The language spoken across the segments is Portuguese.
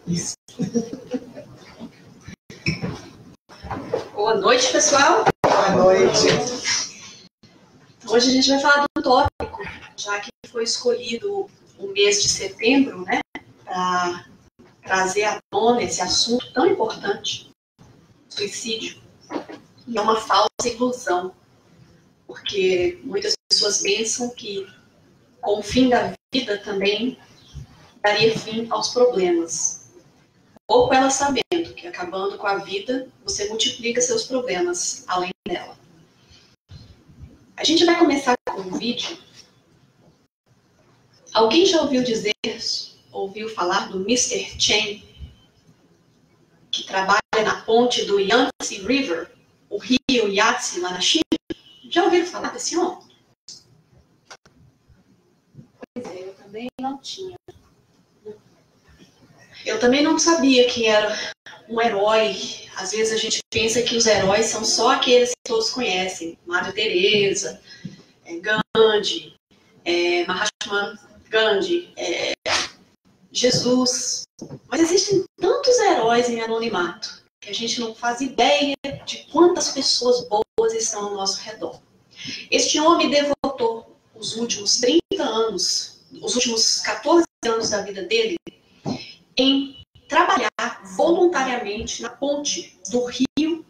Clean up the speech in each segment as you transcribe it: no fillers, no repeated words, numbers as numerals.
Isso. Boa noite, pessoal. Boa noite. Hoje a gente vai falar de um tópico, já que foi escolhido o mês de setembro, né, para trazer à tona esse assunto tão importante, suicídio. E é uma falsa ilusão, porque muitas pessoas pensam que com o fim da vida também daria fim aos problemas. Pouco elas sabendo que acabando com a vida, você multiplica seus problemas além dela. A gente vai começar com um vídeo. Alguém já ouviu falar do Mr. Chen, que trabalha na ponte do Yangtze River, o rio Yangtze, lá na China? Já ouviram falar desse homem? Pois é, eu também não tinha. Eu também não sabia que era um herói. Às vezes a gente pensa que os heróis são só aqueles que todos conhecem. Madre Teresa, Gandhi, Mahatma Gandhi, Jesus. Mas existem tantos heróis em anonimato que a gente não faz ideia de quantas pessoas boas estão ao nosso redor. Este homem devotou os últimos 30 anos, os últimos 14 anos da vida dele, em trabalhar voluntariamente na ponte do rio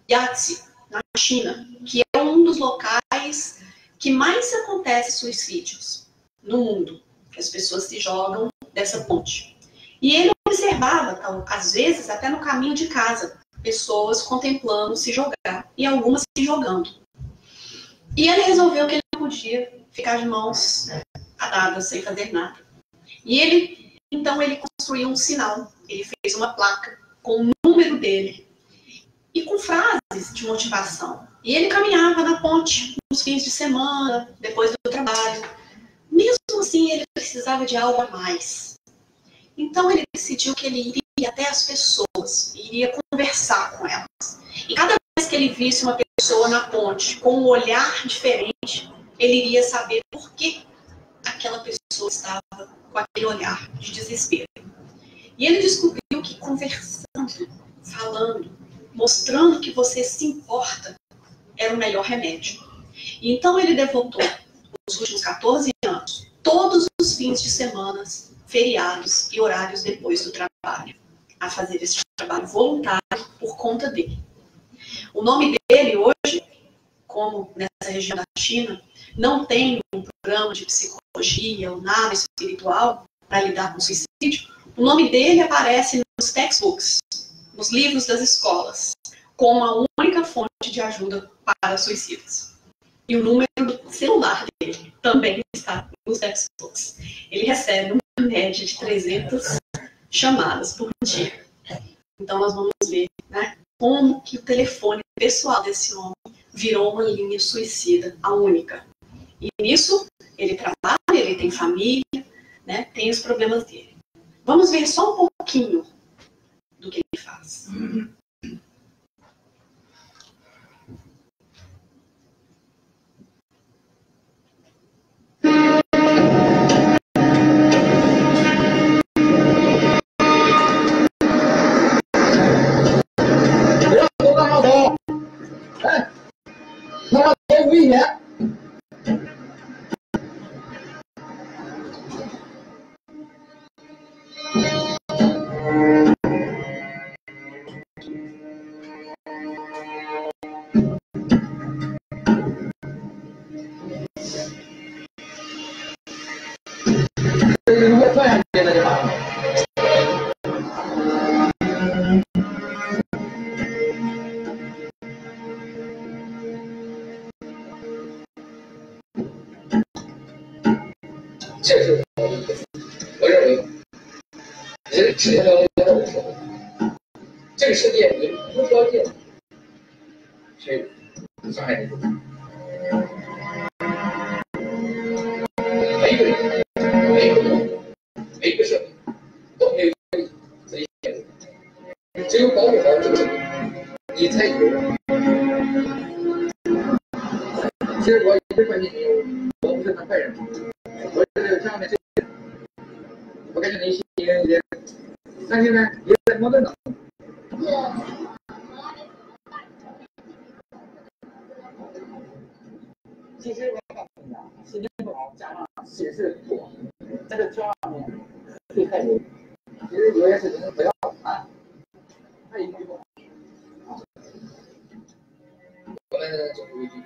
Yangtze, na China, que é um dos locais que mais acontece suicídios no mundo, que as pessoas se jogam dessa ponte. E ele observava, então, às vezes, até no caminho de casa, pessoas contemplando se jogar e algumas se jogando. E ele resolveu que ele não podia ficar de mãos atadas, sem fazer nada. E então ele construiu um sinal, ele fez uma placa com o número dele e com frases de motivação. E ele caminhava na ponte nos fins de semana, depois do trabalho. Mesmo assim, ele precisava de algo a mais. Então ele decidiu que ele iria até as pessoas, iria conversar com elas. E cada vez que ele visse uma pessoa na ponte com um olhar diferente, ele iria saber por que aquela pessoa estava com aquele olhar de desespero. E ele descobriu que conversando, falando, mostrando que você se importa, era o melhor remédio. E então ele devotou os últimos 14 anos, todos os fins de semana, feriados e horários depois do trabalho, a fazer esse trabalho voluntário por conta dele. O nome dele hoje, como nessa região da China, não tem um programa de psicologia ou nada espiritual para lidar com suicídio. O nome dele aparece nos textbooks, nos livros das escolas, como a única fonte de ajuda para suicidas. E o número do celular dele também está nos textbooks. Ele recebe uma média de 300 chamadas por dia. Então nós vamos ver, né, como que o telefone pessoal desse homem virou uma linha suicida, a única. E nisso, ele trabalha, ele tem família, né, tem os problemas dele. Vamos ver só um pouquinho do que ele faz. 但是呢，也在摸得到。其实我告诉你啊，时间不好，加上显示多，这个上面可以太多。其实有些事情不要啊，太一句不好。我们总有一句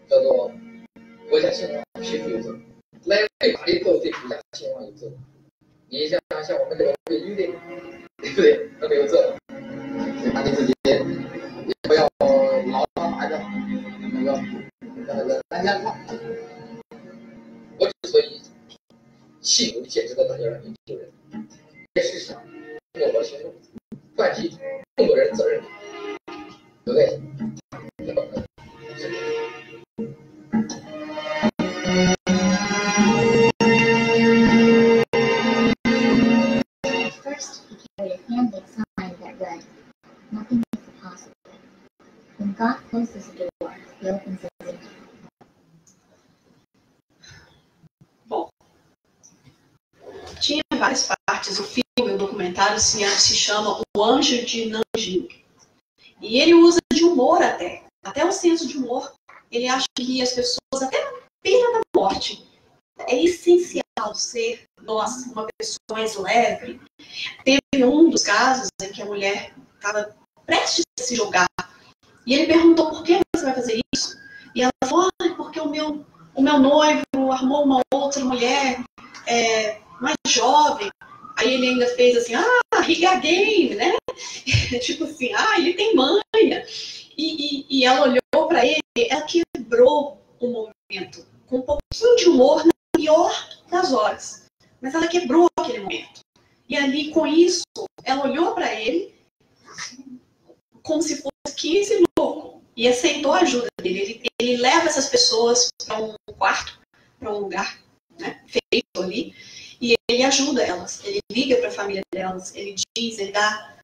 叫做“国家兴亡，匹夫有责”，来为法律斗对国家兴亡有责。你像我们这个卫军队，对不对？那没有责，所以把你自己也不要老拿着那个单枪炮。我之所以信有坚持的大家让你救人，也是想通过我的行动唤起更多人责任，对不对？First, he carried a handmade sign that read, "Nothing is impossible." When God closes a door, he opens a window. Bom, tinha várias partes. O filme, o documentário se chama O Anjo de Nanjing. E ele usa de humor até o senso de humor. Ele acha que as pessoas, até na pena da morte, é essencial ser, uma pessoa mais leve. Teve um dos casos em que a mulher estava prestes a se jogar. E ele perguntou, por que você vai fazer isso? E ela falou, porque o meu noivo armou uma outra mulher mais jovem. Aí ele ainda fez assim, he got game, né? Tipo assim, ele tem manha. E ela olhou para ele, ela quebrou o momento. Com um pouquinho de humor na pior das horas. Mas ela quebrou aquele momento. E ali, com isso, ela olhou para ele como se fosse 15 louco. E aceitou a ajuda dele. Ele leva essas pessoas para um quarto, para um lugar, né, feito ali. E ele ajuda elas. Ele liga para a família delas. Ele dá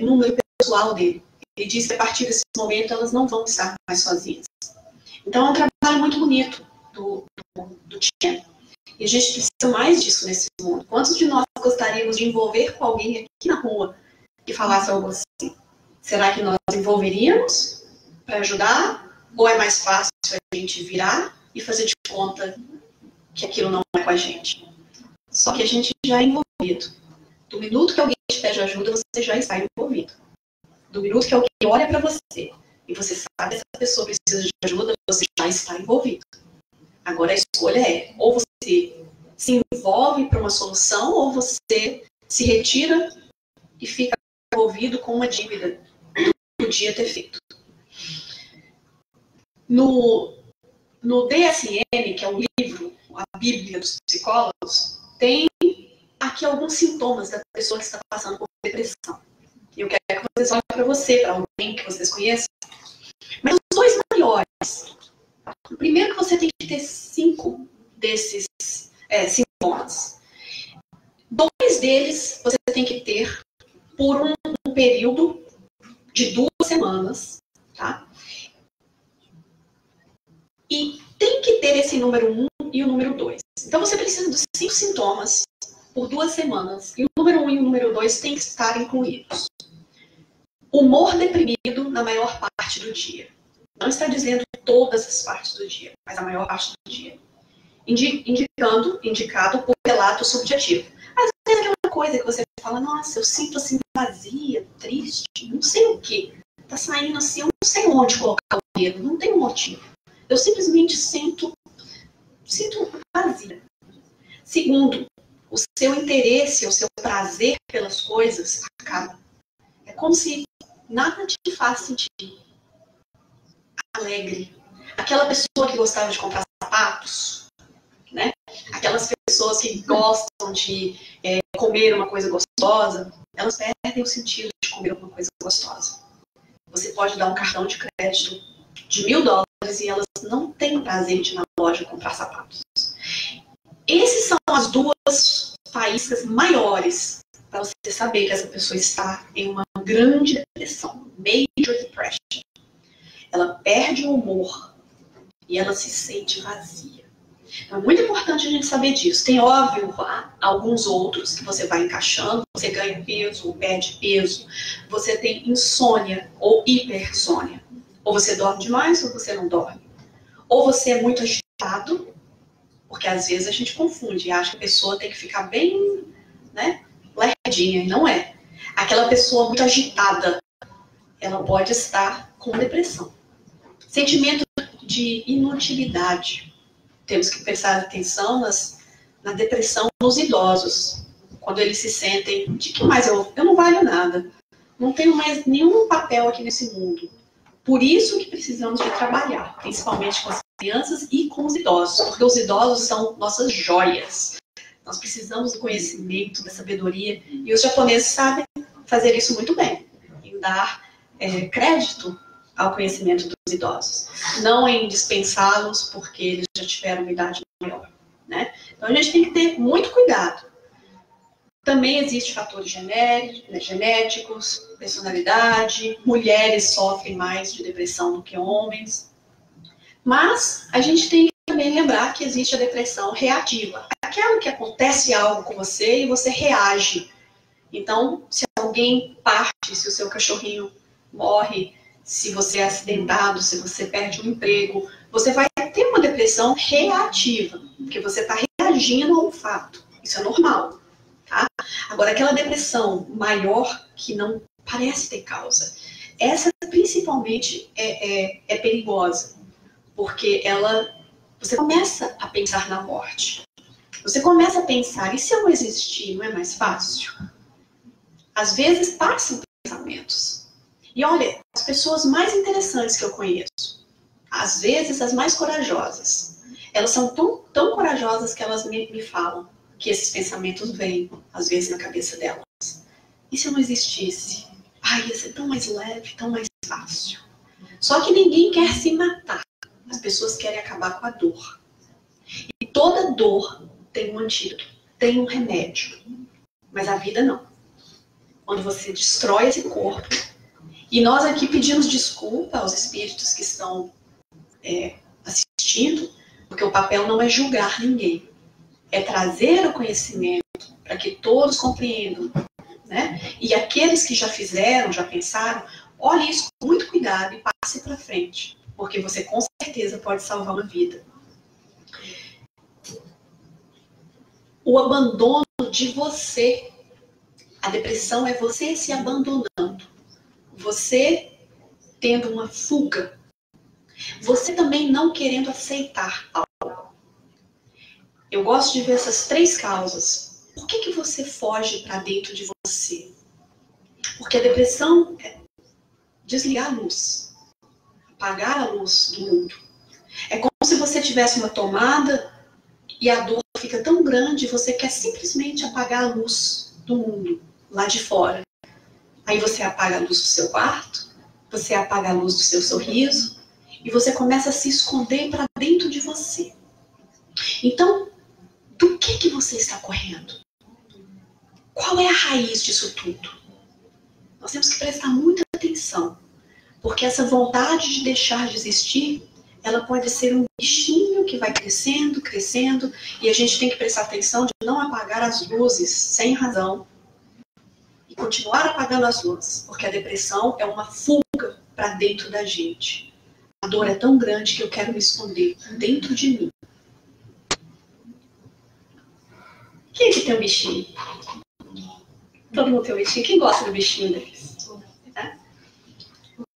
o número pessoal dele. Ele diz que a partir desse momento elas não vão estar mais sozinhas. Então é um trabalho muito bonito do Tien. E a gente precisa mais disso nesse mundo. Quantos de nós gostaríamos de envolver com alguém aqui na rua que falasse algo assim? Será que nós envolveríamos para ajudar? Ou é mais fácil a gente virar e fazer de conta que aquilo não é com a gente? Só que a gente já é envolvido. Do minuto que alguém te pede ajuda, você já está envolvido. Do minuto que alguém olha para você e você sabe que essa pessoa precisa de ajuda, você já está envolvido. Agora a escolha é, ou você se envolve para uma solução, ou você se retira e fica envolvido com uma dívida que podia ter feito. No DSM, que é o livro, a Bíblia dos psicólogos, tem aqui alguns sintomas da pessoa que está passando por depressão. Eu quero que vocês olhem para você, para alguém que vocês conheçam. Mas os dois maiores. O primeiro que você tem que ter 5 desses sintomas. 2 deles você tem que ter por um período de 2 semanas, tá? E tem que ter esse número 1 e o número 2. Então você precisa dos 5 sintomas por 2 semanas. E o número 1 e o número 2 têm que estar incluídos. Humor deprimido na maior parte do dia. Não está dizendo todas as partes do dia, mas a maior parte do dia. Indicado por relato subjetivo. Às vezes é aquela coisa que você fala, nossa, eu sinto assim vazia, triste, não sei o que. Tá saindo assim, eu não sei onde colocar o dedo, não tem um motivo. Eu simplesmente sinto vazia. Segundo, o seu interesse, o seu prazer pelas coisas acaba. É como se nada te faz sentir alegre. Aquela pessoa que gostava de comprar sapatos, né? Aquelas pessoas que gostam de comer uma coisa gostosa, elas perdem o sentido de comer uma coisa gostosa. Você pode dar um cartão de crédito de $1.000 e elas não têm prazer de ir na loja comprar sapatos. Esses são as 2 faíscas maiores para você saber que essa pessoa está em uma grande depressão, major depression. Ela perde o humor e ela se sente vazia. Então, é muito importante a gente saber disso. Tem, óbvio, alguns outros que você vai encaixando, você ganha peso ou perde peso, você tem insônia ou hipersônia. Ou você dorme demais ou você não dorme. Ou você é muito agitado, porque às vezes a gente confunde e acha que a pessoa tem que ficar bem, né, lerdinha, e não é. Aquela pessoa muito agitada, ela pode estar com depressão. Sentimento de inutilidade. Temos que prestar atenção na depressão nos idosos. Quando eles se sentem, de que mais eu não valho nada. Não tenho mais nenhum papel aqui nesse mundo. Por isso que precisamos de trabalhar, principalmente com as crianças e com os idosos. Porque os idosos são nossas joias. Nós precisamos do conhecimento, da sabedoria. E os japoneses sabem fazer isso muito bem. Em dar crédito ao conhecimento dos idosos. Não em dispensá-los porque eles já tiveram uma idade maior, né? Então a gente tem que ter muito cuidado. Também existem fatores genéticos, personalidade, mulheres sofrem mais de depressão do que homens. Mas a gente tem que também lembrar que existe a depressão reativa. Aquela que acontece algo com você e você reage. Então, se alguém parte, se o seu cachorrinho morre, se você é acidentado, se você perde um emprego, você vai ter uma depressão reativa, porque você está reagindo a um fato. Isso é normal, tá? Agora, aquela depressão maior que não parece ter causa, essa principalmente é perigosa, porque você começa a pensar na morte. Você começa a pensar, e se eu não existir, não é mais fácil? Às vezes passam pensamentos. E olha, as pessoas mais interessantes que eu conheço, às vezes as mais corajosas, elas são tão corajosas que elas me falam que esses pensamentos vêm, às vezes, na cabeça delas. E se eu não existisse? Ai, ia ser tão mais leve, tão mais fácil. Só que ninguém quer se matar. As pessoas querem acabar com a dor. E toda dor tem um antídoto, tem um remédio. Mas a vida não. Quando você destrói esse corpo, e nós aqui pedimos desculpa aos espíritos que estão assistindo, porque o papel não é julgar ninguém. É trazer o conhecimento para que todos compreendam, né? E aqueles que já fizeram, já pensaram, olhe isso com muito cuidado e passe para frente, porque você com certeza pode salvar uma vida. O abandono de você. A depressão é você se abandonando. Você tendo uma fuga. Você também não querendo aceitar algo. Eu gosto de ver essas 3 causas. Por que você foge para dentro de você? Porque a depressão é desligar a luz. Apagar a luz do mundo. É como se você tivesse uma tomada e a dor fica tão grande, você quer simplesmente apagar a luz do mundo, lá de fora. Aí você apaga a luz do seu quarto, você apaga a luz do seu sorriso, e você começa a se esconder para dentro de você. Então, do que você está correndo? Qual é a raiz disso tudo? Nós temos que prestar muita atenção, porque essa vontade de deixar de existir, ela pode ser um bichinho que vai crescendo, crescendo, e a gente tem que prestar atenção de não apagar as luzes sem razão e continuar apagando as luzes, porque a depressão é uma fuga para dentro da gente. A dor é tão grande que eu quero me esconder dentro de mim. Quem que tem um bichinho? Todo mundo tem um bichinho? Quem gosta do bichinho deles? É?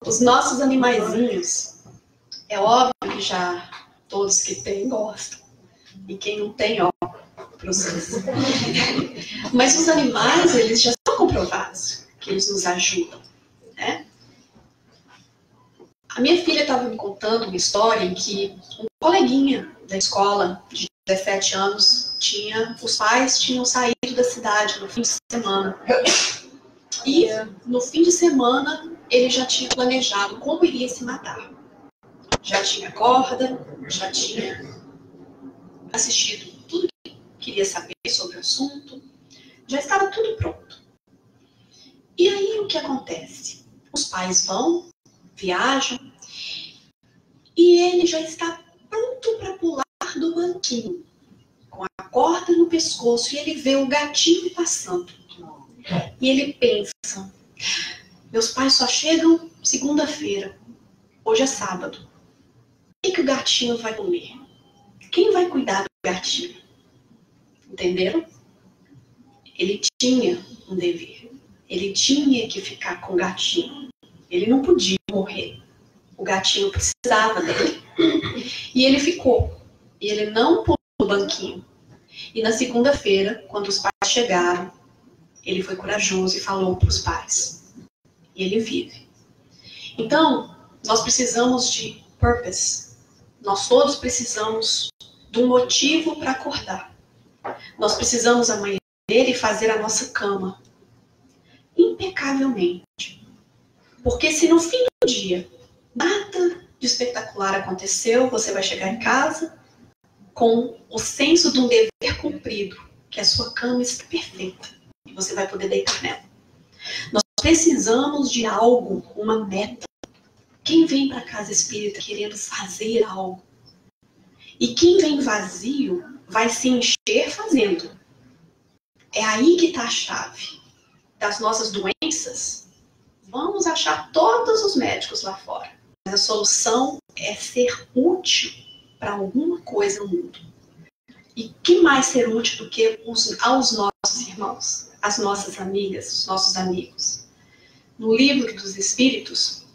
Os nossos animaizinhos, é óbvio que já todos que têm gostam. E quem não tem, ó, processo. Mas os animais, eles já são comprovados que eles nos ajudam, né? A minha filha estava me contando uma história em que um coleguinha da escola, de 17 anos, os pais tinham saído da cidade no fim de semana. E no fim de semana, ele já tinha planejado como iria se matar. Já tinha corda, já tinha assistido tudo que queria saber sobre o assunto. Já estava tudo pronto. E aí o que acontece? Os pais vão, viajam, e ele já está pronto para pular do banquinho, com a corda no pescoço, e ele vê o gatinho passando. E ele pensa, meus pais só chegam segunda-feira, hoje é sábado. O que o gatinho vai comer? Quem vai cuidar do gatinho? Entenderam? Ele tinha um dever. Ele tinha que ficar com o gatinho. Ele não podia morrer. O gatinho precisava dele. E ele ficou. E ele não pulou no banquinho. E na segunda-feira, quando os pais chegaram, ele foi corajoso e falou para os pais. E ele vive. Então, nós precisamos de purpose. Nós todos precisamos de um motivo para acordar. Nós precisamos amanhecer e fazer a nossa cama impecavelmente. Porque se no fim do dia nada de espetacular aconteceu, você vai chegar em casa com o senso de um dever cumprido, que a sua cama está perfeita e você vai poder deitar nela. Nós precisamos de algo, uma meta. Quem vem para a casa espírita querendo fazer algo? E quem vem vazio vai se encher fazendo. É aí que está a chave das nossas doenças. Vamos achar todos os médicos lá fora. Mas a solução é ser útil para alguma coisa no mundo. E que mais ser útil do que aos nossos irmãos, as nossas amigas, os nossos amigos? No Livro dos Espíritos,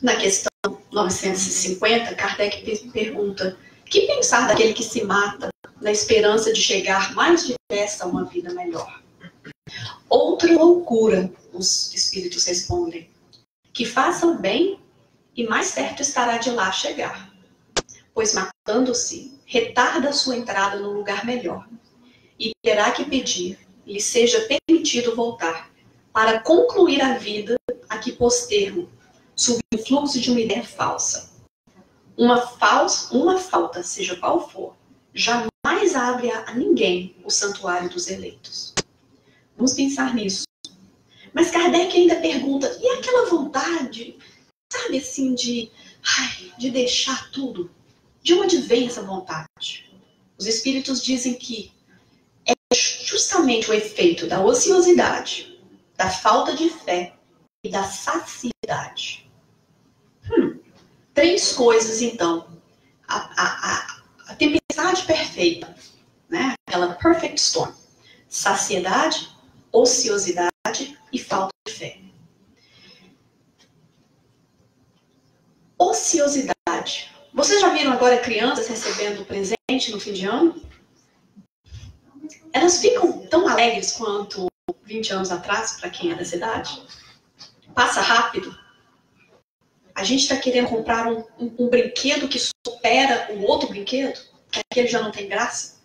na questão 950, Kardec pergunta: que pensar daquele que se mata na esperança de chegar mais depressa a uma vida melhor? Outra loucura, os espíritos respondem, que faça o bem e mais perto estará de lá chegar, pois matando-se, retarda a sua entrada no lugar melhor, e terá que pedir lhe seja permitido voltar, para concluir a vida a que pôs termo, sob o influxo de uma ideia falsa. Uma falta, seja qual for, jamais abre a ninguém o santuário dos eleitos. Vamos pensar nisso. Mas Kardec ainda pergunta, e aquela vontade, sabe assim, de deixar tudo? De onde vem essa vontade? Os espíritos dizem que é justamente o efeito da ociosidade, da falta de fé e da saciedade. 3 coisas, então. A tempestade perfeita, né? Aquela perfect storm. Saciedade, ociosidade e falta de fé. Ociosidade. Vocês já viram agora crianças recebendo presente no fim de ano? Elas ficam tão alegres quanto 20 anos atrás, para quem é da cidade? Passa rápido. A gente está querendo comprar um brinquedo que supera o outro brinquedo, que aquele já não tem graça.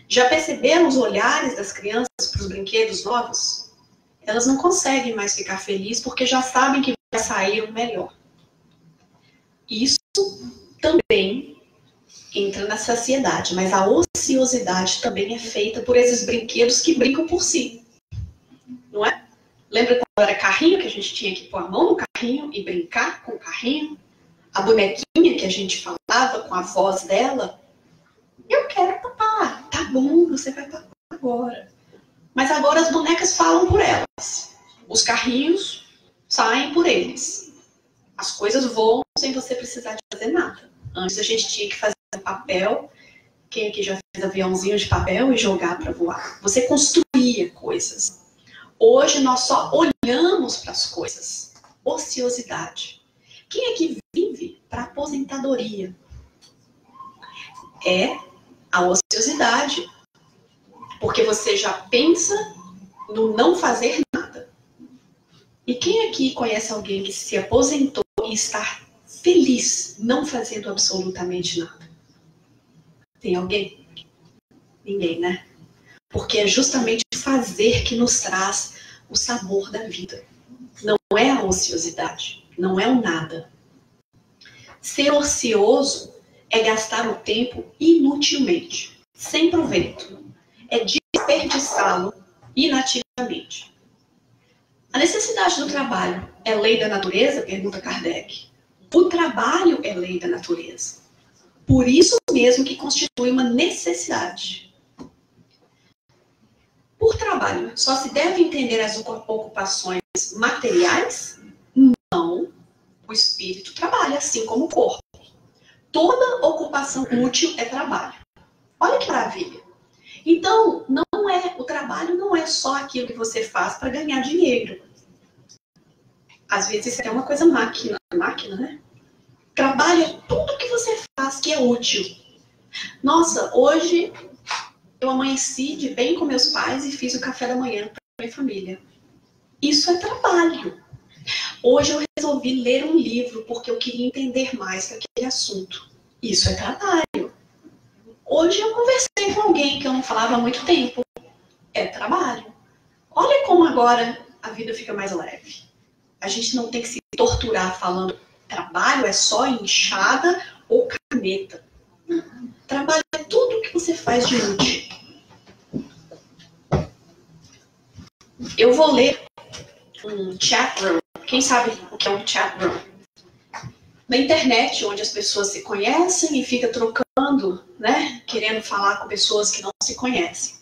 Já perceberam os olhares das crianças para os brinquedos novos? Elas não conseguem mais ficar felizes porque já sabem que vai sair o melhor. Isso também entra na saciedade, mas a ociosidade também é feita por esses brinquedos que brincam por si. Não é? Lembra quando era carrinho, que a gente tinha que pôr a mão no carrinho e brincar com o carrinho? A bonequinha que a gente falava com a voz dela. Eu quero papar. Tá bom, você vai papar agora. Mas agora as bonecas falam por elas. Os carrinhos saem por eles. As coisas voam sem você precisar de fazer nada. Antes a gente tinha que fazer papel. Quem aqui já fez aviãozinho de papel e jogar para voar? Você construía coisas. Hoje nós só olhamos para as coisas. Ociosidade. Quem aqui vive para aposentadoria? É a ociosidade. Porque você já pensa no não fazer nada. E quem aqui conhece alguém que se aposentou e está feliz não fazendo absolutamente nada? Tem alguém? Ninguém, né? Porque é justamente fazer que nos traz o sabor da vida. Não é a ociosidade, não é o nada. Ser ocioso é gastar o tempo inutilmente, sem proveito. É desperdiçá-lo inativamente. A necessidade do trabalho é lei da natureza? Pergunta Kardec. O trabalho é lei da natureza. Por isso mesmo que constitui uma necessidade. Por trabalho, só se deve entender as ocupações materiais? Não. O espírito trabalha, assim como o corpo. Toda ocupação útil é trabalho. Olha que maravilha. Então, o trabalho não é só aquilo que você faz para ganhar dinheiro. Às vezes isso é uma coisa máquina, né? Trabalho é tudo que você faz que é útil. Nossa, hoje eu amanheci de bem com meus pais e fiz o café da manhã para minha família. Isso é trabalho. Hoje eu resolvi ler um livro porque eu queria entender mais daquele assunto. Isso é trabalho. Hoje eu conversei com alguém que eu não falava há muito tempo. É trabalho. Olha como agora a vida fica mais leve. A gente não tem que se torturar falando trabalho é só enxada ou caneta. Trabalho é tudo que você faz de útil. Eu vou ler um chat room. Quem sabe o que é um chat room? Na internet, onde as pessoas se conhecem e ficam trocando, né? Querendo falar com pessoas que não se conhecem.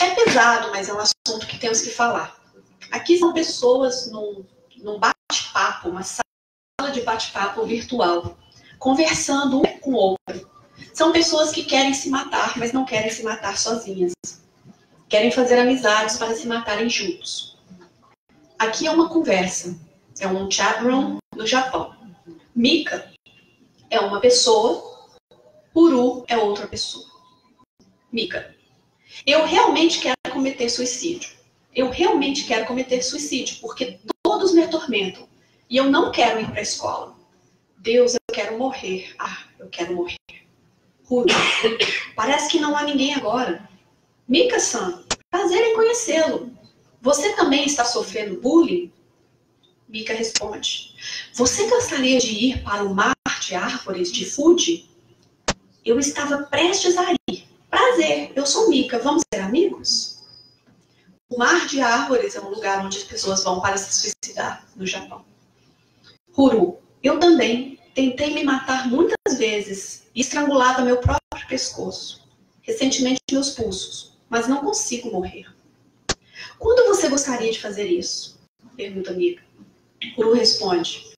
É pesado, mas é um assunto que temos que falar. Aqui são pessoas num bate-papo, uma sala de bate-papo virtual, conversando um com o outro. São pessoas que querem se matar, mas não querem se matar sozinhas. Querem fazer amizades para se matarem juntos. Aqui é uma conversa. É um chat room no Japão. Mika é uma pessoa, Uru é outra pessoa. Mika, eu realmente quero cometer suicídio. Eu realmente quero cometer suicídio, porque todos me atormentam. E eu não quero ir para a escola. Deus, eu quero morrer. Ah, eu quero morrer. Uru, parece que não há ninguém agora. Mika-san, prazer em conhecê-lo. Você também está sofrendo bullying? Mika responde. Você gostaria de ir para o mar de árvores de Fuji? Eu estava prestes a ir. Prazer, eu sou Mika. Vamos ser amigos? O mar de árvores é um lugar onde as pessoas vão para se suicidar no Japão. Uru, eu também tentei me matar muitas vezes e estrangulava meu próprio pescoço. Recentemente meus pulsos, mas não consigo morrer. Quando você gostaria de fazer isso? Pergunta Mika. Uru responde.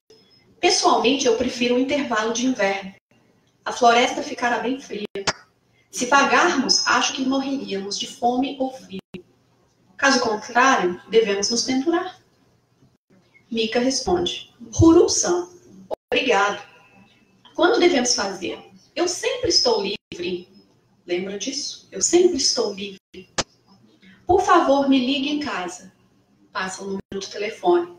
Pessoalmente, eu prefiro o intervalo de inverno. A floresta ficará bem fria. Se vagarmos, acho que morreríamos de fome ou frio. Caso contrário, devemos nos pendurar. Mika responde. Uru-san, obrigado. Quando devemos fazer? Eu sempre estou livre. Lembra disso? Eu sempre estou livre. Por favor, me ligue em casa. Passa o número do telefone.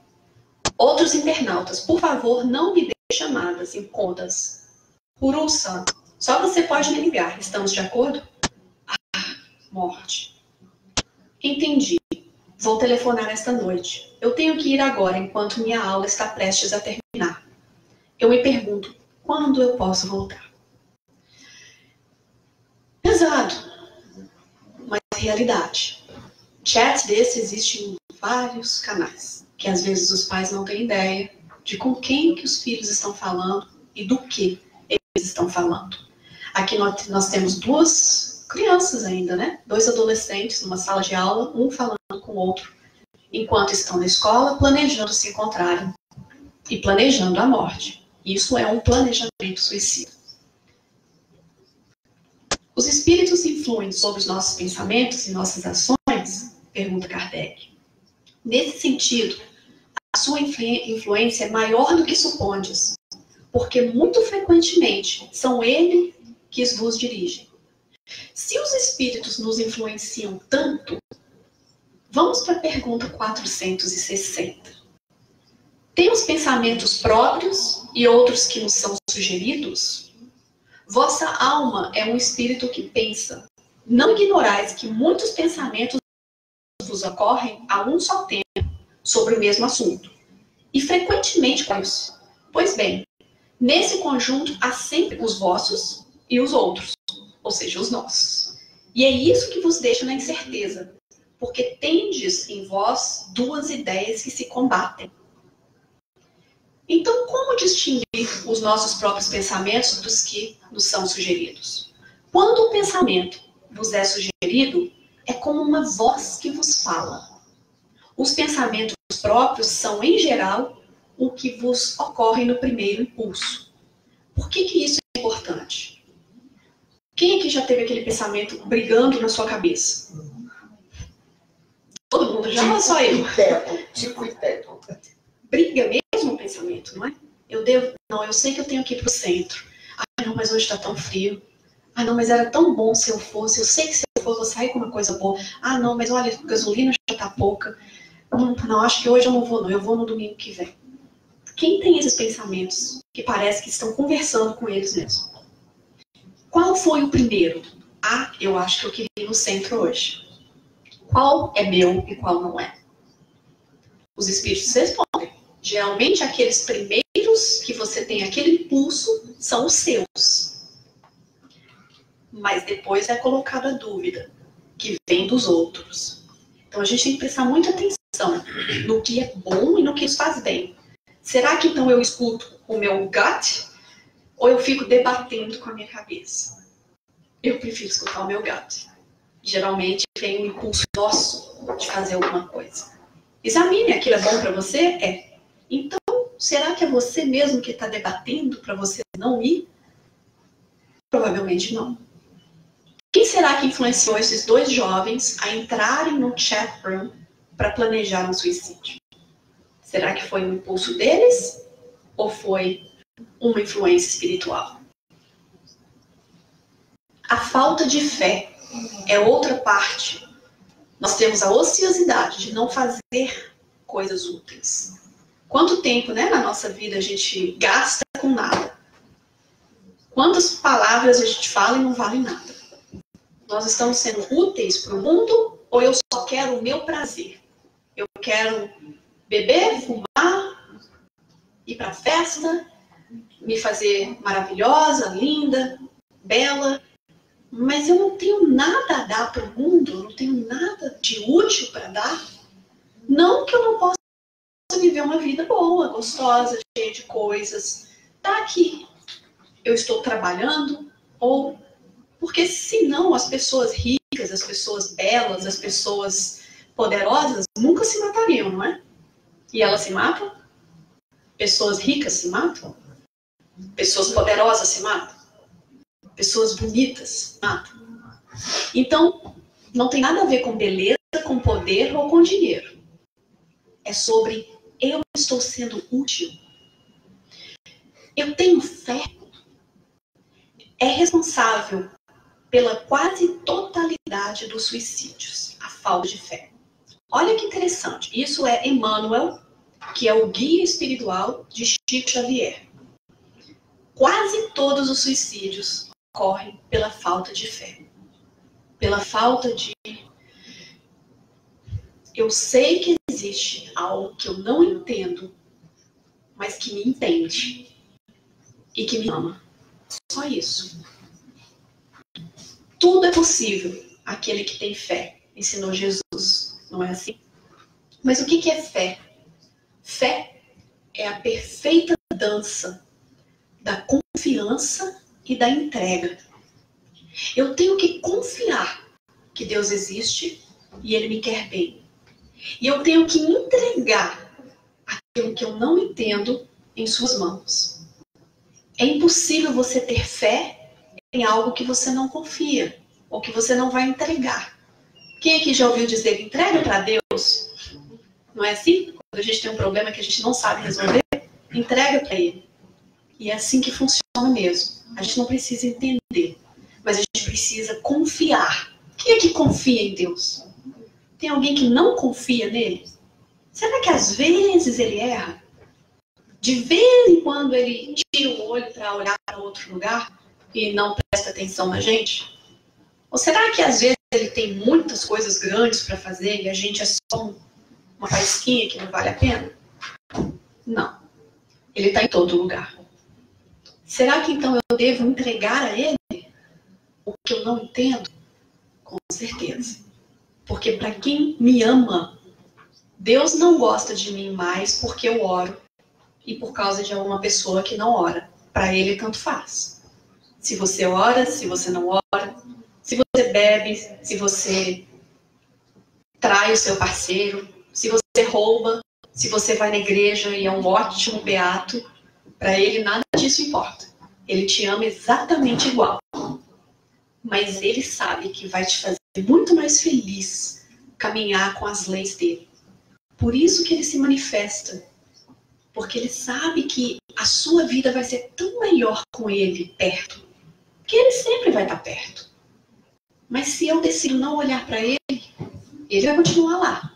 Outros internautas, por favor, não me dê chamadas incontas. Uru-san, só você pode me ligar. Estamos de acordo? Ah, morte. Entendi. Vou telefonar esta noite. Eu tenho que ir agora, enquanto minha aula está prestes a terminar. Eu me pergunto, quando eu posso voltar? Pesado, mas realidade. Chats desses existem em vários canais, que às vezes os pais não têm ideia de com quem que os filhos estão falando e do que eles estão falando. Aqui nós temos duas crianças ainda, né? 2 adolescentes numa sala de aula, um falando com o outro, enquanto estão na escola, planejando se encontrarem e planejando a morte. Isso é um planejamento suicida. Os espíritos influem sobre os nossos pensamentos e nossas ações? Pergunta Kardec. Nesse sentido, a sua influência é maior do que supondes, porque muito frequentemente são eles que vos dirigem. Se os espíritos nos influenciam tanto, vamos para a pergunta 460. Temos pensamentos próprios e outros que nos são sugeridos? Vossa alma é um espírito que pensa. Não ignorais que muitos pensamentos vos ocorrem a um só tempo sobre o mesmo assunto, e frequentemente com isso. Pois bem, nesse conjunto há sempre os vossos e os outros, ou seja, os nossos. E é isso que vos deixa na incerteza, porque tendes em vós 2 ideias que se combatem. Então, como distinguir os nossos próprios pensamentos dos que nos são sugeridos? Quando o pensamento vos é sugerido, é como uma voz que vos fala. Os pensamentos próprios são, em geral, o que vos ocorre no primeiro impulso. Por que isso é importante? Quem aqui já teve aquele pensamento brigando na sua cabeça? Todo mundo já, ou só eu? Tipo e teto. Briga mesmo o pensamento, não é? Não, eu sei que eu tenho que ir pro centro. Ah, não, mas hoje tá tão frio. Ah, não, mas era tão bom se eu fosse. Eu sei que se eu for, eu vou sair com uma coisa boa. Ah, não, mas olha, a gasolina já tá pouca. Não, acho que hoje eu não vou, não. Eu vou no domingo que vem. Quem tem esses pensamentos que parece que estão conversando com eles mesmos? Qual foi o primeiro? Ah, eu acho que eu queria ir no centro hoje. Qual é meu e qual não é? Os espíritos respondem. Geralmente, aqueles primeiros que você tem aquele impulso são os seus. Mas depois é colocada a dúvida, que vem dos outros. Então, a gente tem que prestar muita atenção no que é bom e no que nos faz bem. Será que, então, eu escuto o meu gut ou eu fico debatendo com a minha cabeça? Eu prefiro escutar o meu gut. Geralmente, vem um impulso nosso de fazer alguma coisa. Examine, aquilo é bom para você? É. Então, será que é você mesmo que está debatendo para você não ir? Provavelmente não. Quem será que influenciou esses dois jovens a entrarem no chat room para planejar um suicídio? Será que foi um impulso deles ou foi uma influência espiritual? A falta de fé é outra parte. Nós temos a ociosidade de não fazer coisas úteis. Quanto tempo, né, na nossa vida a gente gasta com nada? Quantas palavras a gente fala e não vale nada? Nós estamos sendo úteis para o mundo ou eu só quero o meu prazer? Eu quero beber, fumar, ir para a festa, me fazer maravilhosa, linda, bela, mas eu não tenho nada a dar para o mundo, eu não tenho nada de útil para dar. Não que eu não possa viver uma vida boa, gostosa, cheia de coisas. Tá aqui. Eu estou trabalhando, ou... Porque senão as pessoas ricas, as pessoas belas, as pessoas poderosas nunca se matariam, não é? E elas se matam? Pessoas ricas se matam? Pessoas poderosas se matam? Pessoas bonitas se matam? Então, não tem nada a ver com beleza, com poder ou com dinheiro. É sobre eu estou sendo útil. Eu tenho fé. É responsável pela quase totalidade dos suicídios, a falta de fé. Olha que interessante. Isso é Emmanuel, que é o guia espiritual de Chico Xavier. Quase todos os suicídios ocorrem pela falta de fé. Pela falta de... Eu sei que existe algo que eu não entendo, mas que me entende e que me ama. Só isso. Tudo é possível, aquele que tem fé, ensinou Jesus, não é assim? Mas o que é fé? Fé é a perfeita dança da confiança e da entrega. Eu tenho que confiar que Deus existe e Ele me quer bem. E eu tenho que entregar aquilo que eu não entendo em suas mãos. É impossível você ter fé em algo que você não confia, ou que você não vai entregar. Quem aqui já ouviu dizer entrega para Deus? Não é assim? Quando a gente tem um problema que a gente não sabe resolver, entrega para Ele. E é assim que funciona mesmo. A gente não precisa entender, mas a gente precisa confiar. Quem é que confia em Deus? Tem alguém que não confia nele? Será que às vezes ele erra? De vez em quando ele tira o olho para olhar para outro lugar e não presta atenção na gente? Ou será que às vezes ele tem muitas coisas grandes para fazer e a gente é só uma faísquinha que não vale a pena? Não. Ele está em todo lugar. Será que então eu devo entregar a ele o que eu não entendo? Com certeza. Porque para quem me ama, Deus não gosta de mim mais porque eu oro. e por causa de alguma pessoa que não ora. Para ele, tanto faz. Se você ora, se você não ora, se você bebe, se você trai o seu parceiro, se você rouba, se você vai na igreja e é um ótimo beato, para ele nada disso importa. Ele te ama exatamente igual. Mas ele sabe que vai te fazer muito mais feliz caminhar com as leis dele. Por isso que ele se manifesta. Porque ele sabe que a sua vida vai ser tão melhor com ele perto. Que ele sempre vai estar perto. Mas se eu decido não olhar para ele, ele vai continuar lá.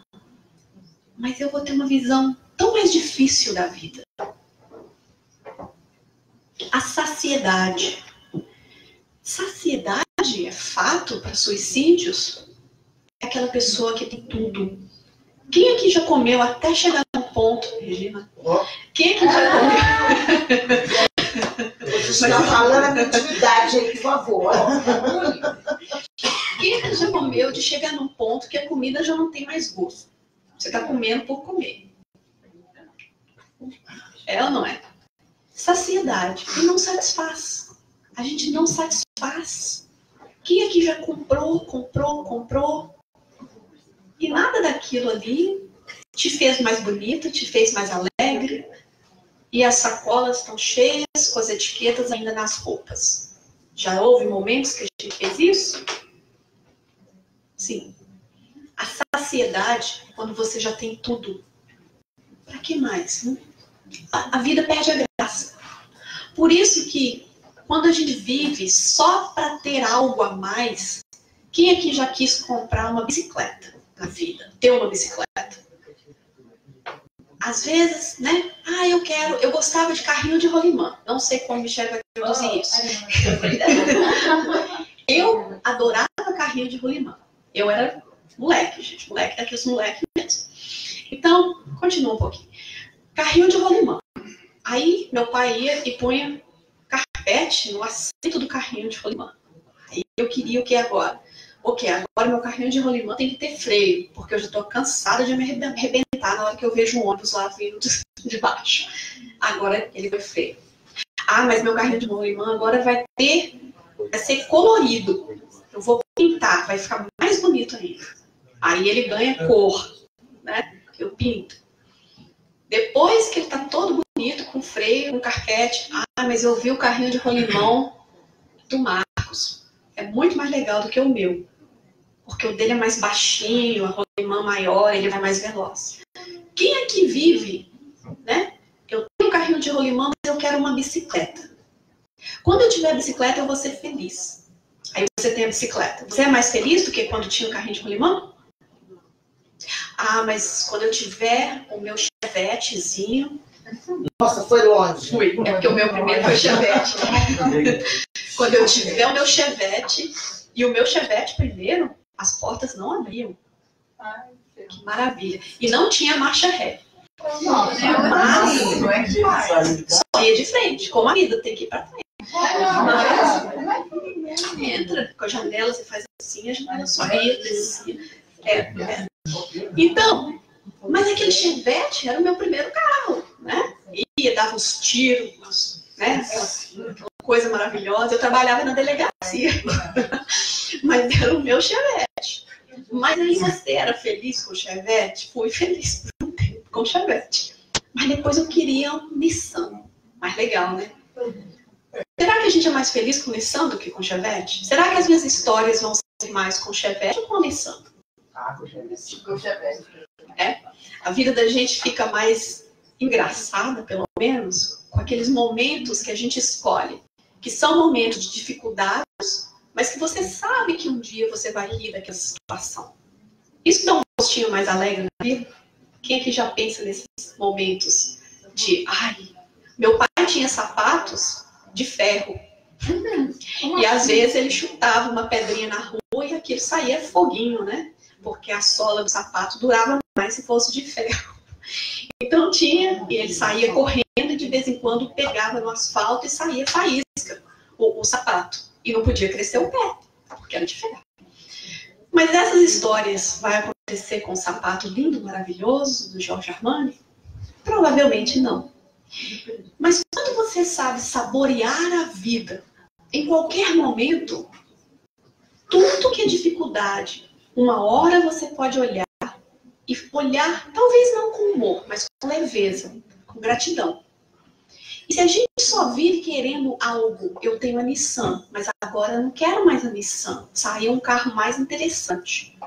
Mas eu vou ter uma visão tão mais difícil da vida. A saciedade. Saciedade é fato para suicídios? É aquela pessoa que tem tudo. Quem aqui já comeu até chegar num ponto, Regina? Quem aqui já comeu? Você está falando a minha intimidade aí, por favor. Quem aqui já comeu de chegar num ponto que a comida já não tem mais gosto? Você está comendo por comer. É ou não é? Saciedade. E não satisfaz. A gente não satisfaz. Quem aqui já comprou, e nada daquilo ali te fez mais bonita, te fez mais alegre, e as sacolas estão cheias com as etiquetas ainda nas roupas. Já houve momentos que a gente fez isso? Sim. A saciedade é quando você já tem tudo. Para que mais? Né? A vida perde a graça. Por isso que quando a gente vive só para ter algo a mais, quem aqui já quis comprar uma bicicleta na vida? Ter uma bicicleta? Às vezes, né? Eu gostava de carrinho de rolimã. Não sei como o Michel vai traduzir isso. Eu adorava carrinho de rolimã. Eu era moleque, gente. Moleque daqueles moleques mesmo. Então, continua um pouquinho. Carrinho de rolimã. Aí, meu pai ia e punha carpete no assento do carrinho de rolimã. Aí eu queria o que agora? Ok, agora meu carrinho de rolimã tem que ter freio, porque eu já estou cansada de me arrebentar na hora que eu vejo um ônibus lá vindo de baixo. Agora ele vai freio. Ah, mas meu carrinho de rolimã agora vai ser colorido. Eu vou pintar, vai ficar mais bonito ainda. Aí ele ganha cor, né? Eu pinto. Depois que ele está todo bonito, com freio, com carpete, mas eu vi o carrinho de rolimão do Marcos. É muito mais legal do que o meu. Porque o dele é mais baixinho, a rolimã maior, ele vai mais veloz. Quem aqui vive, né? Eu tenho um carrinho de rolimã, mas eu quero uma bicicleta. Quando eu tiver a bicicleta, eu vou ser feliz. Aí você tem a bicicleta. Você é mais feliz do que quando tinha o carrinho de rolimã? Ah, mas quando eu tiver o meu chevetezinho... Nossa, foi longe. Fui, é porque o meu primeiro foi chevette. Quando eu tiver o meu chevette, e o meu chevette primeiro, as portas não abriam. Que maravilha. E não tinha marcha ré. Nossa, Só ia de frente, como a vida tem que ir pra frente. Entra com a janela, você faz assim, a janela subia, descia. Então, mas aquele chevette era o meu primeiro carro, né? Ia, dava uns tiros, né? Aquela coisa maravilhosa. Eu trabalhava na delegacia, mas era o meu chevette. Mas aí você era feliz com o chevette? Fui feliz por um tempo com o chevette. Mas depois eu queria um Nissan. Mais legal, né? Será que a gente é mais feliz com o Nissan do que com o chevette? Será que as minhas histórias vão ser mais com o chevette ou com o Nissan? Com chevette. A vida da gente fica mais engraçada, pelo menos, com aqueles momentos que a gente escolhe, que são momentos de dificuldades, mas que você sabe que um dia você vai rir daquela situação. Isso dá um gostinho mais alegre na vida? Quem aqui já pensa nesses momentos de, meu pai tinha sapatos de ferro. E às vezes ele chutava uma pedrinha na rua e aquilo saía foguinho, né? Porque a sola do sapato durava mais se fosse de ferro. Então e ele saía correndo e de vez em quando pegava no asfalto e saía faísca o sapato. E não podia crescer o pé, porque era de ferro. Mas essas histórias vai acontecer com o sapato lindo, maravilhoso do Giorgio Armani? Provavelmente não. Mas quando você sabe saborear a vida, em qualquer momento, tudo que é dificuldade, uma hora você pode olhar, e olhar, talvez não com humor, mas com leveza, com gratidão. E se a gente só vive querendo algo, eu tenho a Nissan, mas agora eu não quero mais a Nissan, saiu um carro mais interessante.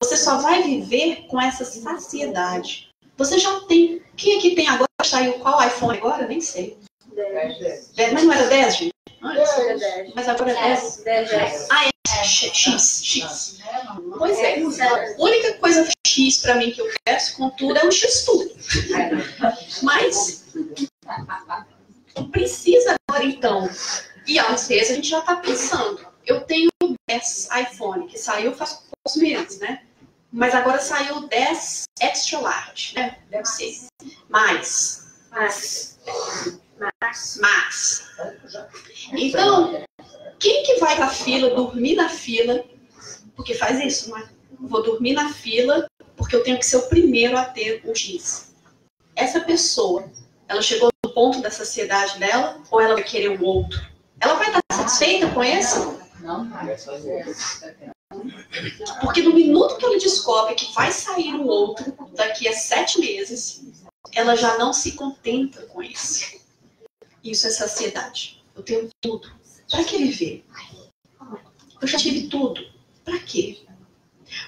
Você só vai viver com essa saciedade. Você já tem, quem aqui tem agora, saiu qual iPhone agora? Eu nem sei. 10. Mas não era 10, gente? Era 10. Mas agora é 10? 10. Ah, é X. Pois é. A única coisa X pra mim que eu peço com tudo é um X tudo. Mas precisa agora então. E às vezes a gente já tá pensando. Eu tenho 10 iPhone, que saiu faz poucos meses, né? Mas agora saiu o 10 Extra Large, né? Deve ser. Mas. Então, quem que vai pra fila, dormir na fila, porque faz isso, não é? Vou dormir na fila porque eu tenho que ser o primeiro a ter o X. Essa pessoa, ela chegou no ponto da saciedade dela ou ela vai querer um outro? Ela vai estar satisfeita com esse? Não. Porque no minuto que ela descobre que vai sair um outro daqui a 7 meses, ela já não se contenta com esse. Isso é saciedade. Eu tenho tudo. Para que viver? Eu já tive tudo. Para quê?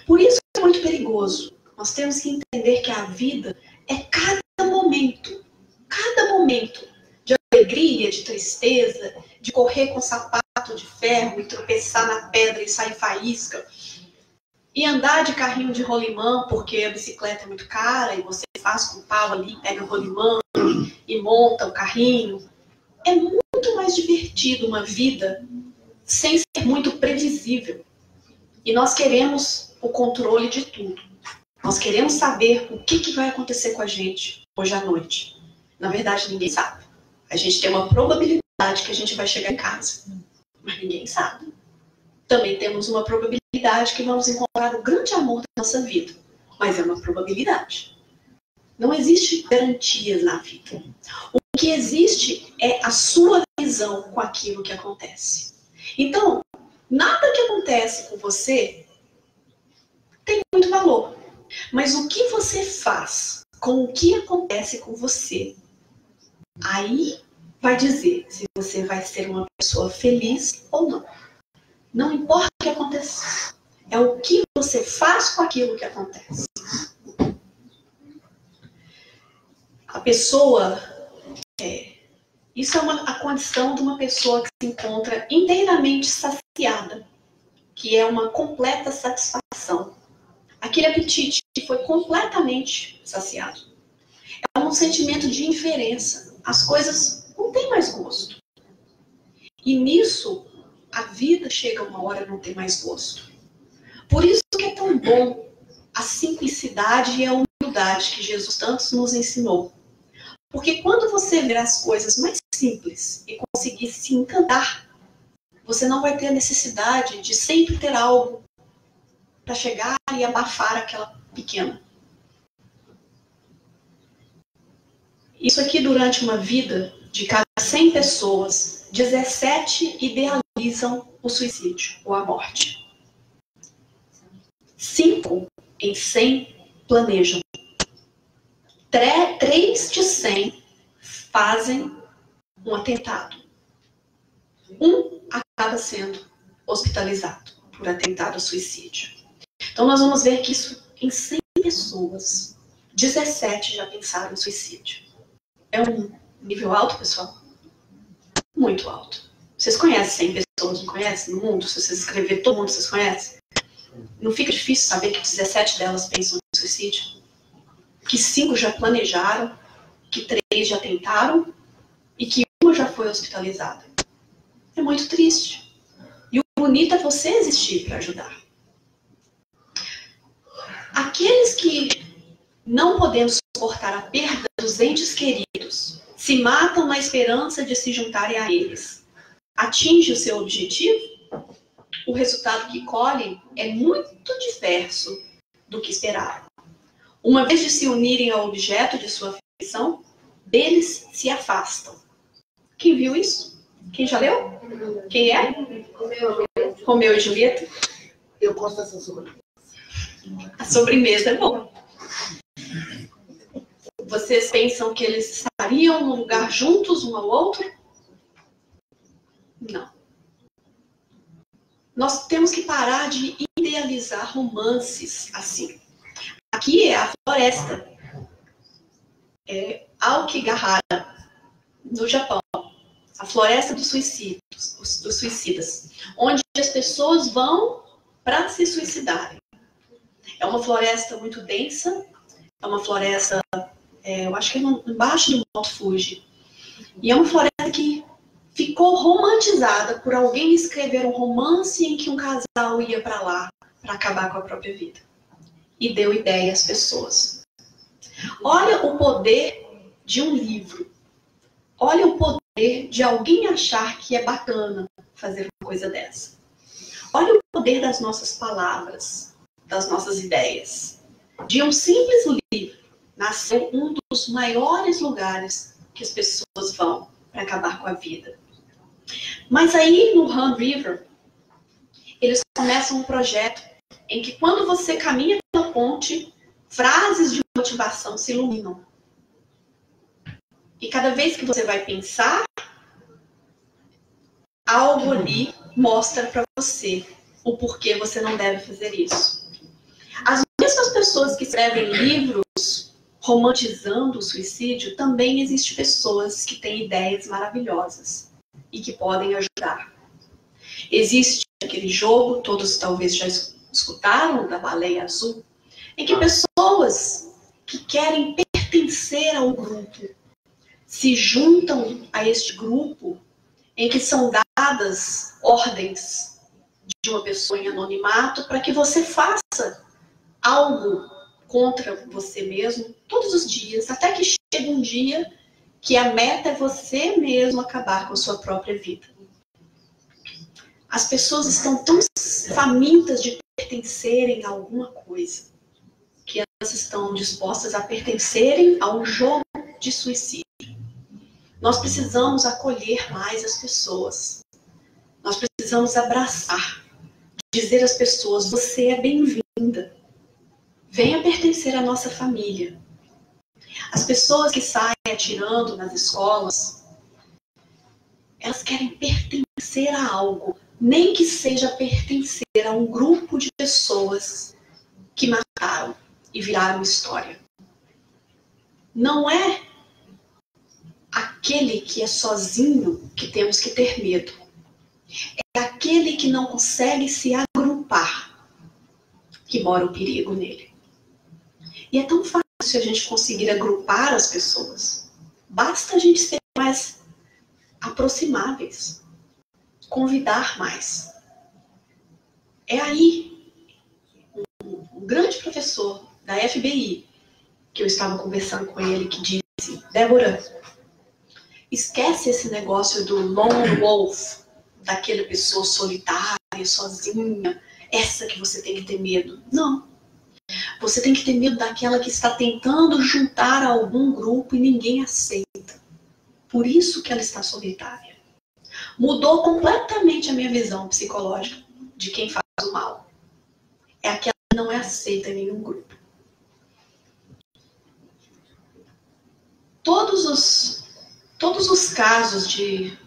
Por isso é muito perigoso. Nós temos que entender que a vida é cada momento de alegria, de tristeza, de correr com sapato de ferro e tropeçar na pedra e sair faísca. E andar de carrinho de rolimã, porque a bicicleta é muito cara e você faz com o pau ali, pega o rolimã e monta o carrinho. É muito mais divertido uma vida sem ser muito previsível. E nós queremos o controle de tudo. Nós queremos saber o que vai acontecer com a gente hoje à noite. Na verdade, ninguém sabe. A gente tem uma probabilidade que a gente vai chegar em casa, mas ninguém sabe. Também temos uma probabilidade que vamos encontrar o grande amor da nossa vida, mas é uma probabilidade. Não existe garantias na vida. O que existe é a sua visão com aquilo que acontece. Então, nada que acontece com você tem muito valor. Mas o que você faz com o que acontece com você, aí vai dizer se você vai ser uma pessoa feliz ou não. Não importa o que aconteça. É o que você faz com aquilo que acontece. A pessoa... isso é a condição de uma pessoa que se encontra inteiramente saciada, que é uma completa satisfação. Aquele apetite que foi completamente saciado. É um sentimento de indiferença. As coisas não têm mais gosto. E nisso, a vida chega uma hora e não tem mais gosto. Por isso que é tão bom a simplicidade e a humildade que Jesus tanto nos ensinou. Porque quando você ver as coisas mais simples e conseguir se encantar, você não vai ter a necessidade de sempre ter algo para chegar e abafar aquela pequena. Isso aqui, durante uma vida de cada 100 pessoas, 17 idealizam o suicídio ou a morte. 5 em 100 planejam. 3 de 100 fazem um atentado. 1 acaba sendo hospitalizado por atentado ao suicídio. Então nós vamos ver que isso em 100 pessoas, 17 já pensaram em suicídio. É um nível alto, pessoal? Muito alto. Vocês conhecem 100 pessoas, não conhecem? No mundo, se vocês escrever todo mundo, vocês conhecem? Não fica difícil saber que 17 delas pensam em suicídio? Que 5 já planejaram, que 3 já tentaram e que 1 já foi hospitalizada. É muito triste. E o bonito é você existir para ajudar. Aqueles que não podendo suportar a perda dos entes queridos se matam na esperança de se juntarem a eles. Atinge o seu objetivo? O resultado que colhem é muito diverso do que esperaram. Uma vez de se unirem ao objeto de sua afeição, deles se afastam. Quem viu isso? Quem já leu? Quem é? Romeu e Julieta? Eu gosto dessa sobremesa. A sobremesa é boa. Vocês pensam que eles estariam num lugar juntos, um ao outro? Não. Nós temos que parar de idealizar romances assim. Aqui é a floresta. É Aokigahara, no Japão. A floresta dos suicidas. Onde as pessoas vão para se suicidarem. É uma floresta muito densa. É uma floresta, eu acho que é embaixo do Monte Fuji. E é uma floresta que ficou romantizada por alguém escrever um romance em que um casal ia para lá para acabar com a própria vida. E deu ideia às pessoas. Olha o poder de um livro. Olha o poder de alguém achar que é bacana fazer uma coisa dessa. Olha o poder das nossas palavras, das nossas ideias. De um simples livro nasceu um dos maiores lugares que as pessoas vão para acabar com a vida. Mas aí no Han River, eles começam um projeto em que quando você caminha pela ponte, frases de motivação se iluminam. E cada vez que você vai pensar, algo ali mostra para você o porquê você não deve fazer isso. As mesmas pessoas que escrevem livros romantizando o suicídio, também existem pessoas que têm ideias maravilhosas e que podem ajudar. Existe aquele jogo, todos talvez já escutaram, da baleia azul, em que pessoas que querem pertencer a um grupo se juntam a este grupo em que são dadas ordens de uma pessoa em anonimato para que você faça algo contra você mesmo todos os dias, até que chegue um dia que a meta é você mesmo acabar com a sua própria vida. As pessoas estão tão famintas de pertencerem a alguma coisa que elas estão dispostas a pertencerem a um jogo de suicídio. Nós precisamos acolher mais as pessoas. Nós precisamos abraçar, dizer às pessoas, você é bem-vinda. Venha pertencer à nossa família. As pessoas que saem atirando nas escolas, elas querem pertencer a algo, nem que seja pertencer a um grupo de pessoas que mataram e viraram história. Não é aquele que é sozinho que temos que ter medo. É aquele que não consegue se agrupar que mora o perigo nele. E é tão fácil a gente conseguir agrupar as pessoas. Basta a gente ser mais aproximáveis. Convidar mais. É aí um grande professor da FBI, que eu estava conversando com ele, que disse, Débora, esquece esse negócio do lone wolf, daquela pessoa solitária, sozinha, essa que você tem que ter medo. Não. Você tem que ter medo daquela que está tentando juntar a algum grupo e ninguém aceita. Por isso que ela está solitária. Mudou completamente a minha visão psicológica de quem faz o mal. É aquela que não é aceita em nenhum grupo. Todos os casos de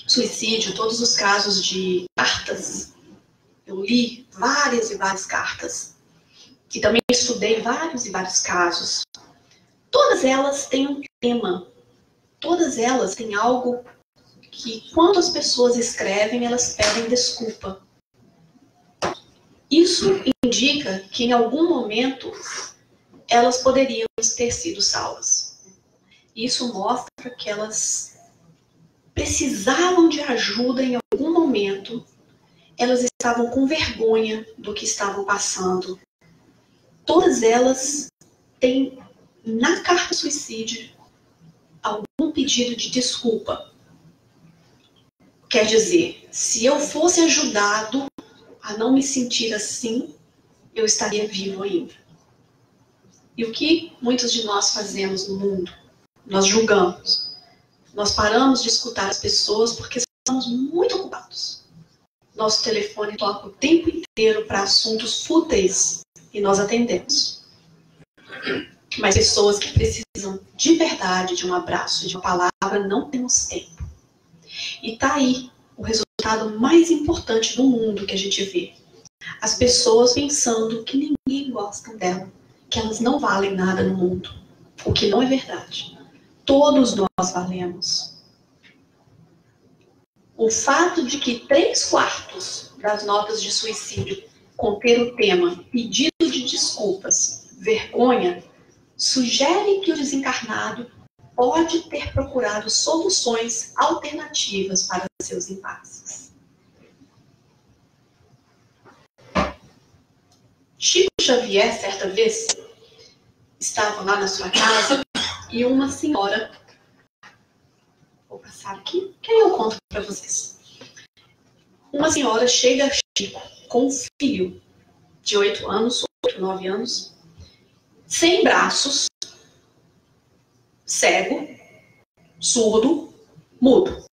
suicídio, todos os casos de cartas, eu li várias e várias cartas, e também estudei vários e vários casos. Todas elas têm um tema, todas elas têm algo que, quando as pessoas escrevem, elas pedem desculpa. Isso indica que, em algum momento, elas poderiam ter sido salvas. Isso mostra que elas precisavam de ajuda em algum momento, elas estavam com vergonha do que estavam passando. Todas elas têm, na carta suicídio, algum pedido de desculpa. Quer dizer, se eu fosse ajudado a não me sentir assim, eu estaria vivo ainda. E o que muitos de nós fazemos no mundo? nós julgamos, nós paramos de escutar as pessoas porque estamos muito ocupados. Nosso telefone toca o tempo inteiro para assuntos fúteis e nós atendemos. Mas pessoas que precisam de verdade de um abraço, de uma palavra, não temos tempo. E tá aí o resultado mais importante do mundo que a gente vê. As pessoas pensando que ninguém gosta dela, que elas não valem nada no mundo. O que não é verdade. Todos nós valemos. O fato de que 3/4 das notas de suicídio conter o tema pedido de desculpas, vergonha, sugere que o desencarnado pode ter procurado soluções alternativas para seus impasses. Chico Xavier, certa vez, estava lá na sua casa e uma senhora... Vou passar aqui, que aí eu conto para vocês. Uma senhora chega a Chico com um filho de 8 anos, 8, 9 anos, sem braços, cego, surdo, mudo.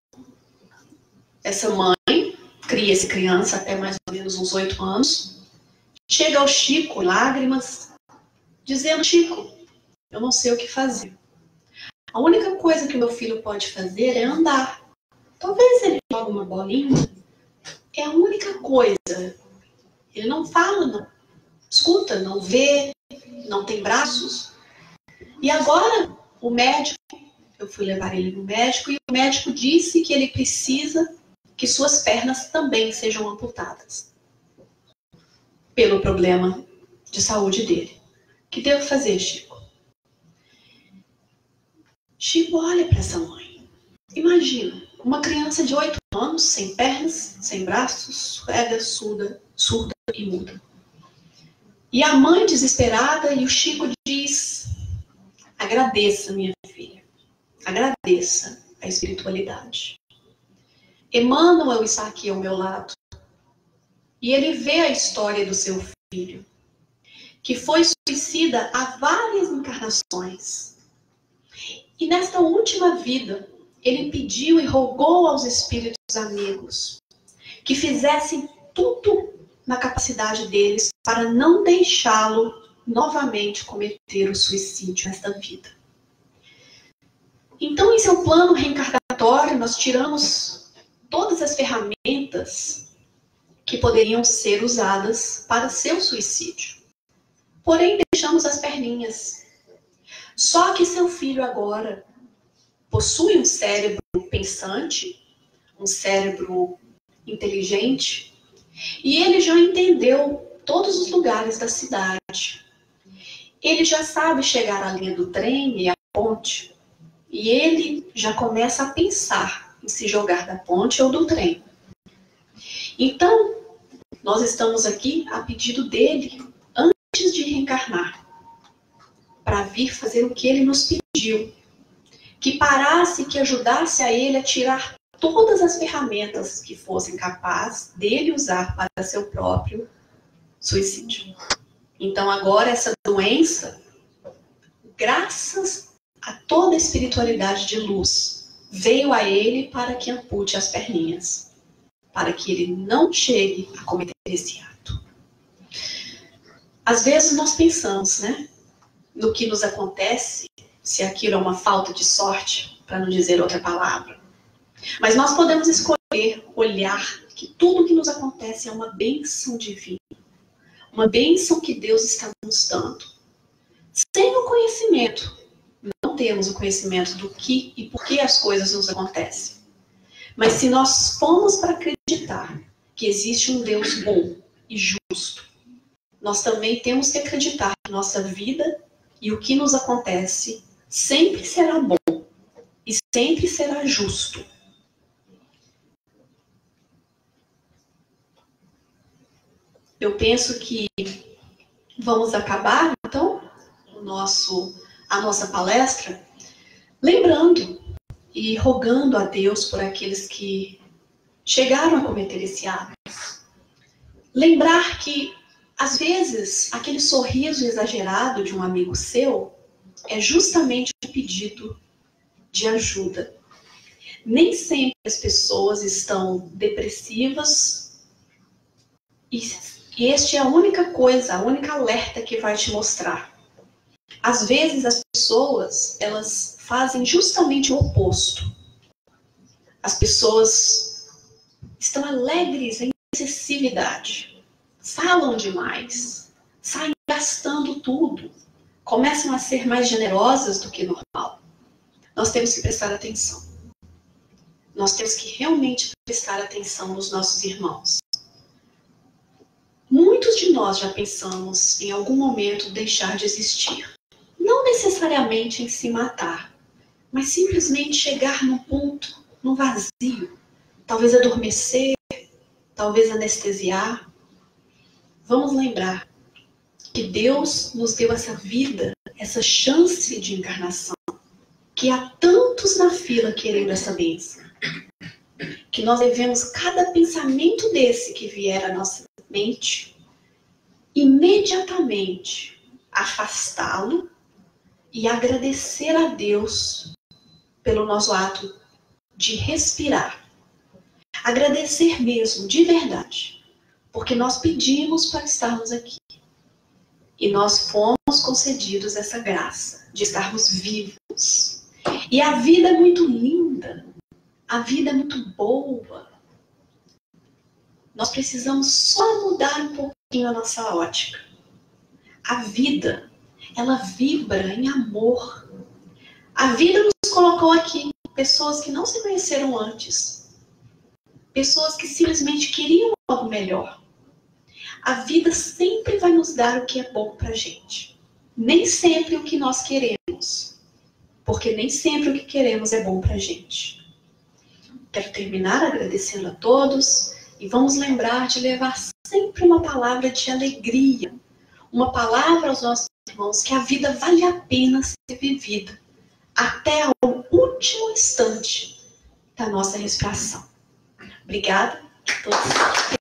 Essa mãe cria essa criança até mais ou menos uns 8 anos, chega ao Chico, lágrimas, dizendo: Chico, eu não sei o que fazer. A única coisa que meu filho pode fazer é andar. Talvez ele jogue uma bolinha. É a única coisa. Ele não fala, não escuta, não vê, não tem braços. E agora o médico, eu fui levar ele no médico e o médico disse que ele precisa que suas pernas também sejam amputadas. Pelo problema de saúde dele. O que devo fazer, Chico? Chico olha para essa mãe. Imagina, uma criança de 8 anos, sem pernas, sem braços, cega, surda e muda. E a mãe desesperada, e o Chico diz: agradeça, minha filha. Agradeça a espiritualidade. Emmanuel está aqui ao meu lado. E ele vê a história do seu filho, que foi suicida há várias encarnações. E nesta última vida, ele pediu e rogou aos espíritos amigos que fizessem tudo na capacidade deles para não deixá-lo novamente cometer o suicídio nesta vida. Então, em seu plano reencarnatório, nós tiramos todas as ferramentas que poderiam ser usadas para seu suicídio. Porém, deixamos as perninhas. Só que seu filho agora possui um cérebro pensante, um cérebro inteligente, e ele já entendeu todos os lugares da cidade. Ele já sabe chegar à linha do trem e à ponte, e ele já começa a pensar em se jogar da ponte ou do trem. Então, nós estamos aqui a pedido dele, antes de reencarnar, para vir fazer o que ele nos pediu. Que parasse, que ajudasse a ele a tirar todas as ferramentas que fossem capazes dele usar para seu próprio suicídio. Então agora essa doença, graças a toda a espiritualidade de luz, veio a ele para que ampute as perninhas, para que ele não chegue a cometer esse ato. Às vezes nós pensamos, né, no que nos acontece, se aquilo é uma falta de sorte, para não dizer outra palavra. Mas nós podemos escolher olhar que tudo que nos acontece é uma bênção divina. Uma bênção que Deus está nos dando. Sem o conhecimento, não temos o conhecimento do que e por que as coisas nos acontecem. Mas se nós formos para acreditar que existe um Deus bom e justo, nós também temos que acreditar que nossa vida e o que nos acontece sempre será bom e sempre será justo. Eu penso que vamos acabar, então, a nossa palestra, lembrando e rogando a Deus por aqueles que chegaram a cometer esse ato. Lembrar que, às vezes, aquele sorriso exagerado de um amigo seu é justamente o pedido de ajuda. Nem sempre as pessoas estão depressivas e este é a única coisa, a única alerta que vai te mostrar. Às vezes as pessoas, elas fazem justamente o oposto. As pessoas estão alegres em excessividade, falam demais, saem gastando tudo, começam a ser mais generosas do que normal. Nós temos que prestar atenção. Nós temos que realmente prestar atenção nos nossos irmãos. Muitos de nós já pensamos em algum momento deixar de existir. Não necessariamente em se matar, mas simplesmente chegar num ponto, num vazio. Talvez adormecer, talvez anestesiar. Vamos lembrar que Deus nos deu essa vida, essa chance de encarnação, que há tantos na fila querendo essa bênção, que nós devemos, cada pensamento desse que vier à nossa mente, imediatamente afastá-lo e agradecer a Deus pelo nosso ato de respirar. Agradecer mesmo, de verdade, porque nós pedimos para estarmos aqui. E nós fomos concedidos essa graça de estarmos vivos. E a vida é muito linda, a vida é muito boa. Nós precisamos só mudar um pouquinho a nossa ótica. A vida, ela vibra em amor. A vida nos colocou aqui pessoas que não se conheceram antes. Pessoas que simplesmente queriam algo melhor. A vida sempre vai nos dar o que é bom pra gente. Nem sempre o que nós queremos. Porque nem sempre o que queremos é bom pra gente. Quero terminar agradecendo a todos e vamos lembrar de levar sempre uma palavra de alegria. Uma palavra aos nossos irmãos que a vida vale a pena ser vivida. Até o último instante da nossa respiração. Obrigada a todos.